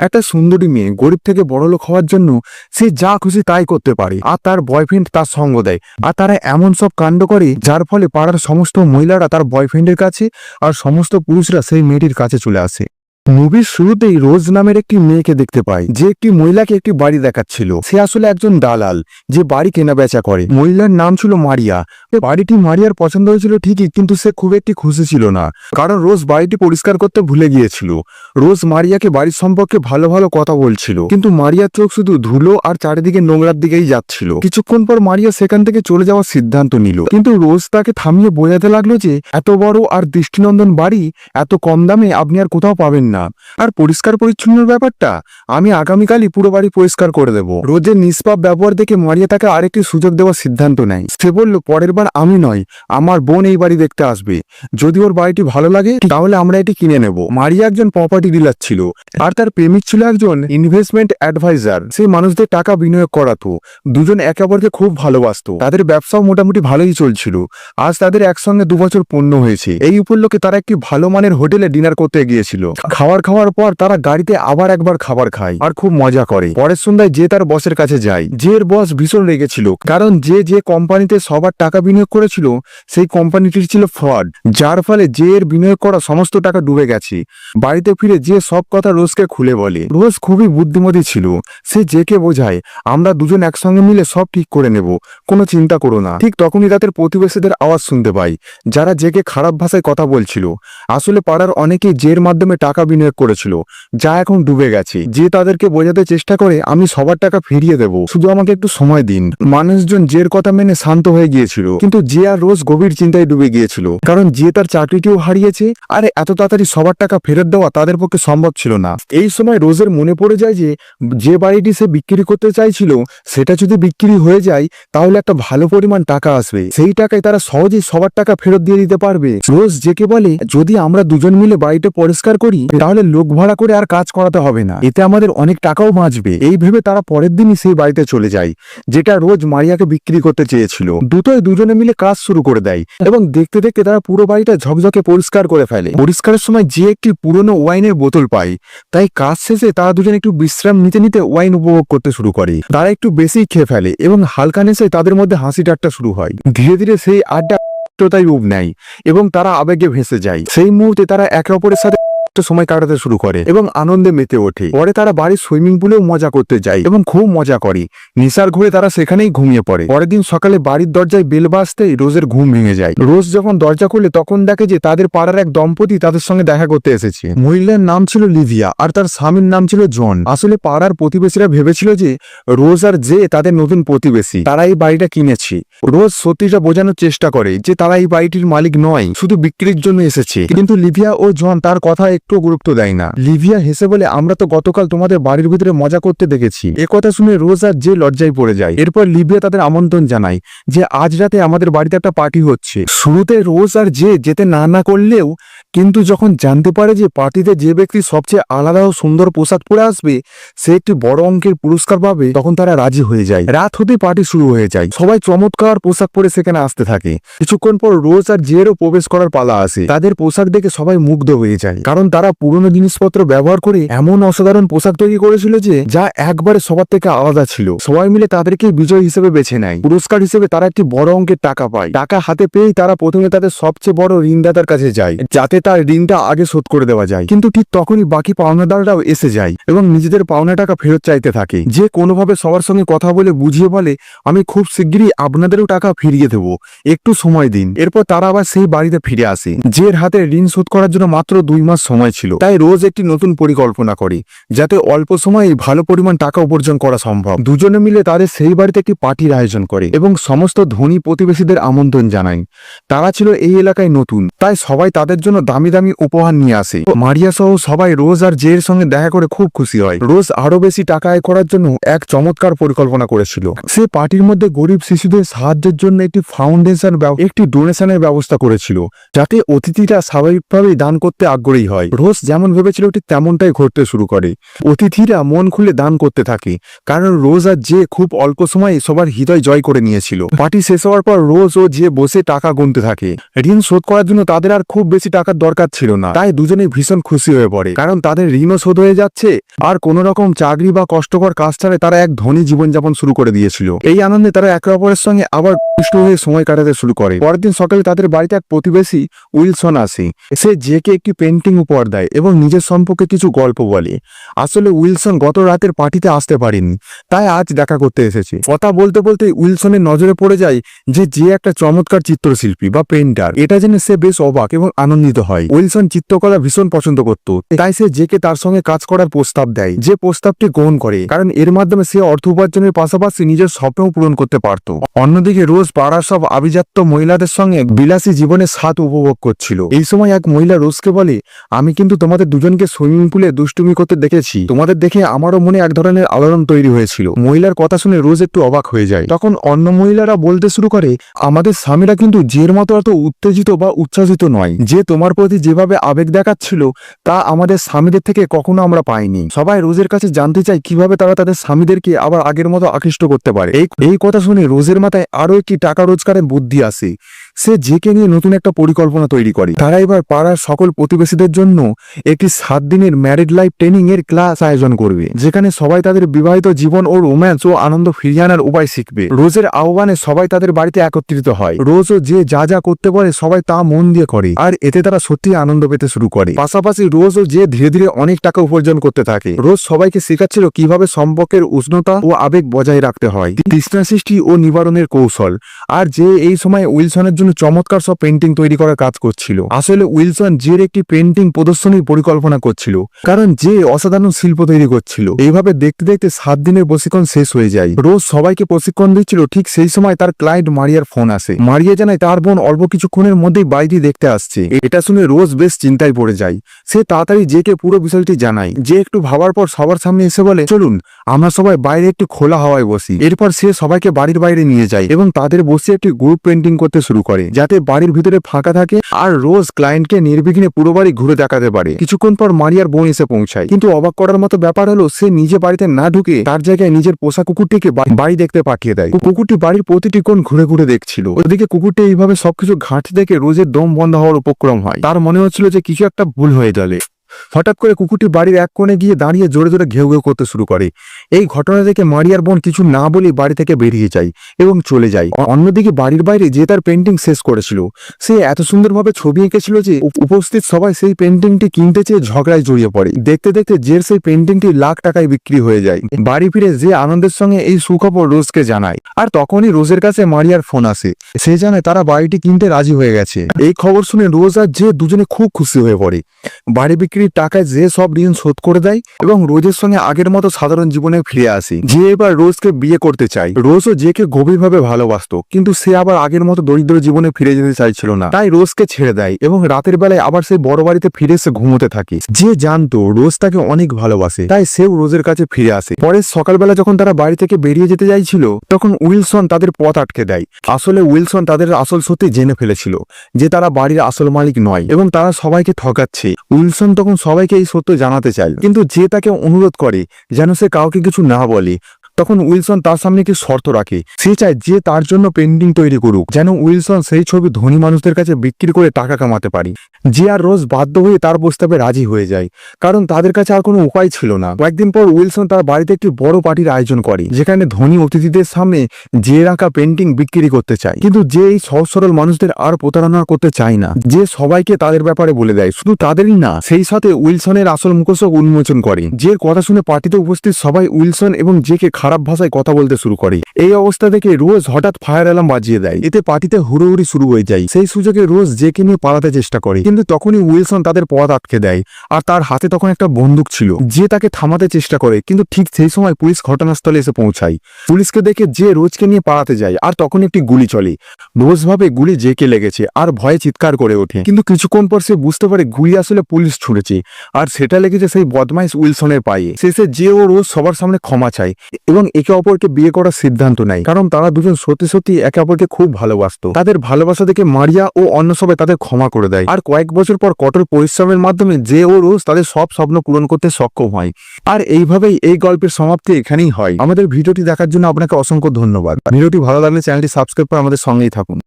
একটা সুন্দরী মেয়ে গরিব থেকে বড়লোক হওয়ার জন্য সে যা খুশি তাই করতে পারে, আর তার বয়ফ্রেন্ড তার সঙ্গ দেয়। আর তারা এমন সব কাণ্ড করে যার ফলে পাড়ার সমস্ত মহিলারা তার বয়ফ্রেন্ডের কাছে আর সমস্ত পুরুষরা সেই মেয়েটির কাছে চলে আসে। মুভির শুরুতেই রোজ নামের একটি মেয়েকে দেখতে পাই, যে একটি মহিলাকে একটি বাড়ি দেখাচ্ছিল। সে আসলে একজন দালাল যে বাড়ি কেনা বেচা করে। মহিলার নাম ছিল মারিয়া। বাড়িটি মারিয়ার পছন্দ হয়েছিল ঠিকই, কিন্তু সে খুব একটি খুশি ছিল না, কারণ রোজ বাড়িটি পরিষ্কার করতে ভুলে গিয়েছিল। রোজ মারিয়াকে বাড়ির সম্পর্কে ভালো ভালো কথা বলছিল, কিন্তু মারিয়ার চোখ শুধু ধুলো আর চারিদিকে নোংরার দিকেই যাচ্ছিল। কিছুক্ষণ পর মারিয়া সেখান থেকে চলে যাওয়ার সিদ্ধান্ত নিল, কিন্তু রোজ তাকে থামিয়ে বোঝাতে লাগলো যে এত বড় আর দৃষ্টিনন্দন বাড়ি এত কম দামে আপনি আর কোথাও পাবেন না। আর পরিষ্কার পরিচ্ছন্নের ব্যাপারটা আমি আগামীকালই পুরো বাড়ি পরিষ্কার করে দেব। রোজের নিষ্পাপ ব্যবহার দেখে মারিয়া তাকে আরেকটি সুযোগ দেওয়ার সিদ্ধান্ত নেয়। সে বলল, পরের বার আমি নয়, আমার বোন এই বাড়ি দেখতে আসবে। যদি ওর বাড়িটি ভালো লাগে তাহলে আমরা এটি কিনে নেব। মারিয়া একজন প্রপার্টি ডিলার ছিল, আর তার প্রেমিক ছিল একজন ইনভেস্টমেন্ট অ্যাডভাইজার। সেই মানুষদের টাকা বিনিয়োগ করাতো। দুজন একে অপরকে খুব ভালোবাসতো। তাদের ব্যবসাও মোটামুটি ভালোই চলছিল। আজ তাদের একসঙ্গে 2 বছর পূর্ণ হয়েছে। এই উপলক্ষে তারা একটি ভালো মানের হোটেলে ডিনার করতে গিয়েছিল। খাওয়ার পর তারা গাড়িতে আবার একবার খাবার খায় আর খুব মজা করে। পরের সন্ধ্যায় যে তার বসের কাছে যায়। এর বস ভীষণ রেগেছিল, কারণ যে কোম্পানিতে সবার টাকা বিনিয়োগ করেছিল সেই কোম্পানিটির ছিল ফ্রড, যার ফলে এর বিনিয়োগ করা সমস্ত টাকা ডুবে গেছে। বাড়িতে ফিরে সব কথা রোজকে খুলে বলে। রোজ খুবই বুদ্ধিমতী ছিল। সে কে বোঝায়, আমরা দুজন একসঙ্গে মিলে সব ঠিক করে নেব, কোনো চিন্তা করো না। ঠিক তখনই তাদের প্রতিবেশীদের আওয়াজ শুনতে পাই, যারা কে খারাপ ভাষায় কথা বলছিল। আসলে পাড়ার অনেকেই এর মাধ্যমে টাকা বিনিয়োগ করেছিল, যা এখন ডুবে গেছে। তাদেরকে বোঝাতে চেষ্টা করে, আমি সবার টাকা ফিরিয়ে দেব, শুধু আমাকে একটু সময় দিন। মানুষজন এর কথা মেনে শান্ত হয়ে গিয়েছিল, কিন্তু আর রোজ গভীর চিন্তায় ডুবে গিয়েছিল, কারণ তার চাকরিটিও হারিয়েছে। আর এত তাড়াতাড়ি সবার টাকা ফেরত দেওয়া তাদের পক্ষে সম্ভব ছিল না। এই সময় রোজের মনে পড়ে যায় যে বাড়িটি সে বিক্রি করতে চাইছিল, সেটা যদি বিক্রি হয়ে যায় তাহলে একটা ভালো পরিমাণ টাকা আসবে। সেই টাকায় তারা সহজেই সবার টাকা ফেরত দিয়ে দিতে পারবে। রোজ কে বলে, যদি আমরা দুজন মিলে বাড়িটা পরিষ্কার করি তাহলে লোক ভাড়া করে আর কাজ করাতে হবে না, এতে আমাদের অনেক টাকাও বাঁচবে। এই ভেবে তারা পরের দিনই সেই বাড়িতে চলে যায়, যেটা রোজ মারিয়াকে বিক্রি করতে চেয়েছিল। দুজনে মিলে কাজ শুরু করে দেয়, এবং দেখতে দেখতে তারা পুরো বাড়িটা ঝকঝকে পরিষ্কার করে ফেলে। পরিষ্কারের সময় একটি পুরনো ওয়াইনের বোতল পায়, তাই কাজ শেষে তারা দুজন একটু বিশ্রাম নিতে নিতে ওয়াইন উপভোগ করতে শুরু করে। তারা একটু বেশি খেয়ে ফেলে, এবং হালকা নেশে তাদের মধ্যে হাসি ঠাট্টা শুরু হয়। ধীরে ধীরে সেই আড্ডা রূপ নেয় এবং তারা আবেগে ভেসে যায়। সেই মুহূর্তে তারা একে অপরের সাথে সময় কাটাতে শুরু করে এবং আনন্দে মেতে ওঠে। পরে তারা বাড়ির সুইমিং পুলেও মজা করতে যায় এবং খুব মজা করে। নিশার ঘুরে তারা সেখানেই ঘুমিয়ে পড়ে। পরের দিন সকালে বাড়ির দরজায় বেল বাজতেই রোজের ঘুম ভেঙে যায়। রোজ যখন দরজা খুলে তখন দেখে যে তাদের পাড়ার এক দম্পতি তাদের সঙ্গে দেখা করতে এসেছে। মহিলার নাম ছিল লিভিয়া আর তার স্বামীর নাম ছিল জন। আসলে পাড়ার প্রতিবেশীরা ভেবেছিল যে রোজ আর তাদের নতুন প্রতিবেশী, তারা এই বাড়িটা কিনেছে। রোজ সত্যিটা বোঝানোর চেষ্টা করে যে তারা এই বাড়িটির মালিক নয়, শুধু বিক্রির জন্য এসেছে। কিন্তু লিভিয়া ও জন তার কথা একটু গুরুত্ব দেয় না। লিভিয়া হেসে বলে, আমরা তো গতকাল তোমাদের বাড়ির ভিতরে মজা করতে দেখেছি। কথা শুনে রোজ আর লজ্জায় পড়ে যায়। এরপর লিভিয়া তাদের আমন্ত্রণ জানায় যে আজ রাতে আমাদের বাড়িতে একটা পার্টি হচ্ছে। শুরুতে রোজ আর যেতে না করলেও, কিন্তু যখন জানতে পারে যে পার্টিতে যে ব্যক্তি সবচেয়ে আলাদা ও সুন্দর পোশাক পরে আসবে সে একটি বড় অঙ্কের পুরস্কার পাবে, তখন তারা রাজি হয়ে যায়। রাত হতে পার্টি শুরু হয়ে যায়। সবাই চমৎকার পোশাক পরে সেখানে আসতে থাকে। কিছুক্ষণ পর রোজ আর এরও প্রবেশ করার পালা আসে। তাদের পোশাক দেখে সবাই মুগ্ধ হয়ে যায়, কারণ তারা পুরনো জিনিসপত্র ব্যবহার করে এমন অসাধারণ পোশাক তৈরি করেছিল যা একবারে সবার থেকে আলাদা ছিল। সবাই মিলে তাদেরকে বিজয় হিসেবে বেছে নেয়। পুরস্কার হিসেবে তারা একটি বড় অঙ্কের টাকা পায়। টাকা হাতে পেয়েই তারা প্রথমে তাদের সবচেয়ে বড় ঋণদাতার কাছে যায়, যাতে তার ঋণটা আগে শোধ করে দেওয়া যায়। কিন্তু ঠিক তখনই বাকি পাওনাদাররাও এসে যায় এবং নিজেদের পাওনা টাকা ফেরত চাইতে থাকে। কোনোভাবে সবার সঙ্গে কথা বলে বুঝিয়ে বলে, আমি খুব শিগগিরই আপনাদেরও টাকা ফিরিয়ে দেব, একটু সময় দিন। এরপর তারা আবার সেই বাড়িতে ফিরে আসে। হাতে ঋণ শোধ করার জন্য মাত্র 2 মাস সময় ছিল। তাই রোজ একটি নতুন পরিকল্পনা করে, যাতে অল্প সময়ে ভালো পরিমাণ টাকা উপার্জন করা সম্ভব। দুজনে মিলে তাদের সেই বাড়িতে একটি পার্টির আয়োজন করে এবং সমস্ত ধনী প্রতিবেশীদের আমন্ত্রণ জানায়। তারা ছিল এই এলাকায় নতুন, তাই সবাই তাদের জন্য দামি দামি উপহার নিয়ে আসে। মারিয়া সহ সবাই রোজ আর এর সঙ্গে দেখা করে খুব খুশি হয়। রোজ আরো বেশি টাকা আয় করার জন্য এক চমৎকার পরিকল্পনা করেছিল। সে পার্টির মধ্যে গরিব শিশুদের সাহায্যের জন্য একটি ফাউন্ডেশন একটি ডোনেশনের ব্যবস্থা করেছিল, যাতে অতিথিরা স্বাভাবিকভাবেই দান করতে আগ্রহী হয়। রোজ যেমন ভেবেছিল ঠিক তেমনটাই ঘটতে শুরু করে। অতিথিরা মন খুলে দান করতে থাকে, কারণ রোজ আর যে খুব অল্প সময়ে সবার হৃদয় জয় করে নিয়েছিল। পার্টি শেষ হওয়ার পর রোজ ও যে বসে টাকা গুনতে থাকে। ঋণ শোধ করার জন্য তাদের আর খুব বেশি টাকার দরকার ছিল না, তাই দুজনেই ভীষণ খুশি হয়ে পড়ে, কারণ তাদের ঋণও শোধ হয়ে যাচ্ছে আর কোন রকম চাকরি বা কষ্টকর কাজ ছাড়াই তারা এক ধনী জীবনযাপন শুরু করে দিয়েছিল। এই আনন্দে তারা একে অপরের সঙ্গে আবার ঘনিষ্ঠ হয়ে সময় কাটাতে শুরু করে। পরের দিন সকালে তাদের বাড়িতে এক প্রতিবেশী উইলসন আসে। সে জেকে একটি পেন্টিং উপহার দেয় এবং নিজের সম্পর্কে কিছু গল্প বলে। আসলে উইলসন গত রাতের পার্টিতে আসতে পারেনি, তাই আজ দেখা করতে এসেছে। কথা বলতে বলতে উইলসনের নজরে পড়ে যায় যে একটা চমৎকার চিত্রশিল্পী বা পেন্টার। এটা জেনে সে বেশ অবাক এবং আনন্দিত হয়। উইলসন চিত্রকলা ভীষণ পছন্দ করত, তাই সে জেকে তার সঙ্গে কাজ করার প্রস্তাব দেয়, যে প্রস্তাবটি গ্রহণ করে, কারণ এর মাধ্যমে সে অর্থ উপার্জনের পাশাপাশি নিজের স্বপ্নও পূরণ করতে পারত। অন্যদিকে রোজ পাড়ার সব আভিজাত্য মহিলাদের সঙ্গে বিলাসী জীবনের স্বাদ উপভোগ করছিল। এই সময় এক মহিলা রোজকে বলে, আমি কিন্তু তোমাদের দুজনকে সুইমিং পুলে দুষ্টুমি করতে দেখেছি, তোমাদের দেখে আমারও মনে এক ধরনের আলোড়ন তৈরি হয়েছিল। মহিলার কথা শুনে রোজ একটু অবাক হয়ে যায়। তখন অন্য মহিলারা বলতে শুরু করে, আমাদের স্বামীরা কিন্তু জের মতো এত উত্তেজিত বা উচ্ছ্বাসিত নয়, যে তোমার প্রতি যেভাবে আবেগ দেখাচ্ছিল তা আমাদের স্বামীদের থেকে কখনো আমরা পাইনি। সবাই রোজের কাছে জানতে চায় কিভাবে তারা তাদের স্বামীদেরকে আবার আগের মতো আকৃষ্ট করতে পারে। এই কথা শুনে রোজের মাথায় আরো একটি টাকা রোজগারের বুদ্ধি আসে। সে জেকে নিয়ে নতুন একটা পরিকল্পনা তৈরি করে। তারা এবার পাড়ার সকল প্রতিবেশীদের জন্য একটি 7 দিনের ম্যারিড লাইফ ট্রেনিং এর ক্লাস আয়োজন করবে, যেখানে সবাই তাদের বিবাহিত জীবন ও রোম্যান্স ও আনন্দ ফিরিয়ে আনার উপায় শিখবে। রোজের আহ্বানে সবাই তাদের বাড়িতে একত্রিত হয়। রোজ ও যে যা যা করতে পারে সবাই তা মন দিয়ে করে, আর এতে তারা সত্যি আনন্দ পেতে শুরু করে। পাশাপাশি রোজ ও যে ধীরে ধীরে অনেক টাকা উপার্জন করতে থাকে। রোজ সবাইকে শেখাচ্ছিল কিভাবে সম্পর্কের উষ্ণতা ও আবেগ বজায় রাখতে হয়, তৃষ্ণা সৃষ্টি ও নিবারণের কৌশল। আর যে এই সময় উইলসনের জন্য চমৎকার সব পেন্টিং তৈরি করার কাজ করছিল। আসলে উইলসন জের একটি পেন্টিং প্রদর্শনীর পরিকল্পনা করছিল, কারণ যে অসাধারণ শিল্প তৈরি করছিল। এইভাবে দেখতে দেখতে 7 দিনের প্রশিক্ষণ শেষ হয়ে যায়। রোজ সবাইকে প্রশিক্ষণ দিচ্ছিল, ঠিক সেই সময় তার ক্লায়েন্ট মারিয়ার ফোন আসে। মারিয়া জানায় তার বোন অল্প কিছুক্ষণের মধ্যেই বাড়িটি দেখতে আসছে। এটা শুনে রোজ বেশ চিন্তায় পড়ে যায়। সে তাড়াতাড়ি জেকে পুরো বিষয়টি জানায়। যে একটু ভাবার পর সবার সামনে এসে বলে, চলুন আমরা সবাই বাইরে একটু খোলা হাওয়ায় বসি। এরপর সে সবাইকে বাড়ির বাইরে নিয়ে যায় এবং তাদের বসে একটি গ্রুপ পেন্টিং করতে শুরু করে, যাতে বাড়ির ভিতরে ফাঁকা থাকে আর রোজ ক্লায়েন্টকে নির্বিঘ্নে পুরো বাড়ি ঘুরে দেখাতে পারে। কিছুক্ষণ পর মারিয়ার বোন এসে পৌঁছায়, কিন্তু অবাক করার মতো ব্যাপার হলো সে নিজে বাড়িতে না ঢুকে তার জায়গায় নিজের পোষা কুকুরটিকে বাড়ি দেখতে পাঠিয়ে দেয়। কুকুরটি বাড়ির প্রতিটি কোণ ঘুরে ঘুরে দেখছিল। ওদিকে কুকুরটি এইভাবে সবকিছু ঘাঁটতে দেখে রোজের দম বন্ধ হওয়ার উপক্রম হয়। তার মনে হচ্ছিল যে কিছু একটা ভুল হয়ে গেলে। হঠাৎ করে কুকুরটি বাড়ির এক কোণে গিয়ে দাঁড়িয়ে জোরে জোরে ঘেউ ঘেউ করতে শুরু করে। এই ঘটনা দেখে মারিয়ার বোন কিছু না বলে বাড়ি থেকে বেরিয়ে যায় এবং চলে যায়। অন্যদিকে বাড়ির বাইরে যে তার পেন্টিং শেষ করেছিল, সে এত সুন্দরভাবে ছবি এঁকেছিল যে উপস্থিত সবাই সেই পেন্টিংটি কিনতে চেয়ে ঝগড়ায় জড়িয়ে পড়ে। দেখতে দেখতে জের সেই পেন্টিংটি লাখ টাকায় বিক্রি হয়ে যায়। বাড়ি ফিরে যে আনন্দের সঙ্গে এই সুখবর রোজকে জানায়, আর তখনই রোজের কাছে মারিয়ার ফোন আসে। সে জানায় তারা বাড়িটি কিনতে রাজি হয়ে গেছে। এই খবর শুনে রোজ আর যে দুজনে খুব খুশি হয়ে পড়ে। বাড়ি বিক্রি টাকায় যে সব ঋণ শোধ করে দেয় এবং রোজের সঙ্গে আগের মতো সাধারণ জীবনে ফিরে আসে। যে এবার রোজকে বিয়ে করতে চায়। রোজও জেকে গভীরভাবে ভালোবাসতো, কিন্তু সে আবার আগের মতো দরিদ্র জীবনে ফিরে যেতে চাইছিল না, তাই রোজকে ছেড়ে দেয় এবং রাতের বেলায় আবার সেই বড় বাড়িতে ফিরে এসে ঘুমোতে থাকে। যে জানতো রোজ তাকে অনেক ভালোবাসে, তাই সেও রোজের কাছে ফিরে আসে। পরের সকালবেলা যখন তারা বাড়ি থেকে বেরিয়ে যেতে চাইছিল, তখন উইলসন তাদের পথ আটকে দেয়। আসলে উইলসন তাদের আসল সত্যি জেনে ফেলেছিল যে তারা বাড়ির আসল মালিক নয় এবং তারা সবাইকে ঠকাচ্ছে। উইলসন তখন সবাইকে এই সত্য জানাতে চায়, কিন্তু যে তাকে অনুরোধ করে যেন সে কাউকে কিছু না বলে। তখন উইলসন তার সামনে একটি শর্ত রাখে। সে চায় যে তার জন্য পেন্টিং তৈরি করুক, যেন উইলসন সেই ছবি ধনী মানুষদের কাছে বিক্রি করে টাকা কামাতে পারে। যে আর রোজ বাধ্য হয়ে তার প্রস্তাবে রাজি হয়ে যায়, কারণ তাদের কাছে আর কোনো উপায় ছিল না। কয়েকদিন পর উইলসন তার বাড়িতে একটি বড় পার্টির আয়োজন করে, যেখানে ধনী অতিথিদের সামনে যে আঁকা পেন্টিং বিক্রি করতে চায়। কিন্তু যে এই সহজ সরল মানুষদের আর প্রতারণা করতে চায় না, যে সবাইকে তাদের ব্যাপারে বলে দেয়। শুধু তাদেরই না, সেই সাথে উইলসনের আসল মুখোশ উন্মোচন করে। যে কথা শুনে পার্টিতে উপস্থিত সবাই উইলসন এবং জেকে খারাপ ভাষায় কথা বলতে শুরু করে। এই অবস্থা দেখে রোজ হঠাৎ ফায়ার অ্যালার্ম বাজিয়ে দেয়। এতে পার্টিতে হুড়োহুড়ি শুরু হয়ে যায়। সেই সুযোগে রোজ জেকে নিয়ে পালাতে চেষ্টা করে, কিন্তু তখনই উইলসন তাদের পথ আটকে দেয়। আর তার হাতে তখন একটা বন্দুক ছিল। যে তাকে থামাতে চেষ্টা করে, কিন্তু ঠিক সেই সময় পুলিশ ঘটনাস্থলে এসে পৌঁছায়। পুলিশকে দেখে যে রোজকে নিয়ে পালাতে যায়, আর তখন একটি গুলি চলে। রোজ ভাবে গুলি জেকে লেগেছে আর ভয়ে চিৎকার করে ওঠে, কিন্তু কিছুক্ষণ পর সে বুঝতে পারে গুলি আসলে পুলিশ ছুঁড়েছে, আর সেটা লেগেছে সেই বদমাইশ উইলসনের পায়ে। শেষে যে ও রোজ সবার সামনে ক্ষমা চায় এবং এবং একে অপরকে বিয়ে করার সিদ্ধান্ত নেয়, কারণ তারা দুজন সত্যি সত্যি একে অপরকে খুব ভালোবাসতো। তাদের ভালোবাসা দেখে মারিয়া ও অন্য সবাই তাদের ক্ষমা করে দেয়। আর কয়েক বছর পর কঠোর পরিশ্রমের মাধ্যমে জে ও রোজ তাদের সব স্বপ্ন পূরণ করতে সক্ষম হয়। আর এইভাবেই এই গল্পের সমাপ্তি এখানেই হয়। আমাদের ভিডিওটি দেখার জন্য আপনাকে অসংখ্য ধন্যবাদ। ভিডিওটি ভালো লাগলে চ্যানেলটি সাবস্ক্রাইব করে আমাদের সঙ্গেই থাকুন।